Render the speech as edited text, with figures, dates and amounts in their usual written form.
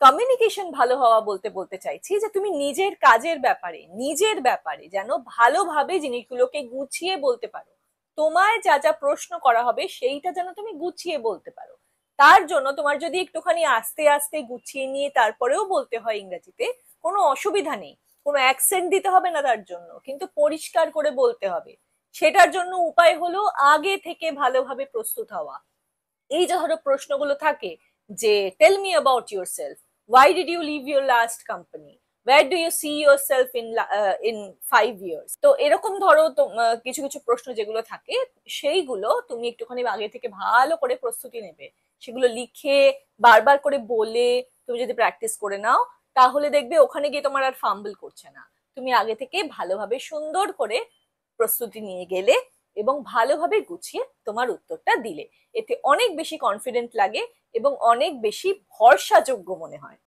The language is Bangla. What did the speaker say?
কমিউনিকেশন ভালো হওয়া বলতে বলতে চাইছি যে তুমি নিজের কাজের ব্যাপারে যেন ভালোভাবে জিনিসগুলোকে গুছিয়ে বলতে পারো। তোমায় যা যা প্রশ্ন করা হবে সেইটা যেন তুমি গুছিয়ে বলতে পারো। তার জন্য তোমার যদি একটুখানি আস্তে আস্তে গুছিয়ে নিয়ে তারপরেও বলতে হয় ইংরেজিতে, কোনো অসুবিধা নেই। কোনো অ্যাকসেন্ট দিতে হবে না তার জন্য, কিন্তু পরিষ্কার করে বলতে হবে। সেটার জন্য উপায় হলো আগে থেকে ভালোভাবে প্রস্তুত হওয়া। এই যে ধরো প্রশ্নগুলো থাকে যে tell me about yourself, why did you leave your last company, where do you see yourself in 5 years, তো এরকম ধরো কিছু কিছু প্রশ্ন যেগুলো থাকে সেইগুলো তুমি একটুখানি আগে থেকে ভালো করে প্রস্তুতি নেবে। সেগুলো লিখে বারবার করে বলে তুমি যদি প্র্যাকটিস করে নাও, তাহলে দেখবে ওখানে গিয়ে তোমার আর ফাম্বল করছে না। তুমি আগে থেকে ভালোভাবে সুন্দর করে প্রস্তুতি নিয়ে গেলে এবং ভালোভাবে গুছিয়ে তোমার উত্তরটা দিলে, এতে অনেক বেশি কনফিডেন্ট লাগে এবং অনেক বেশি ভরসাযোগ্য মনে হয়।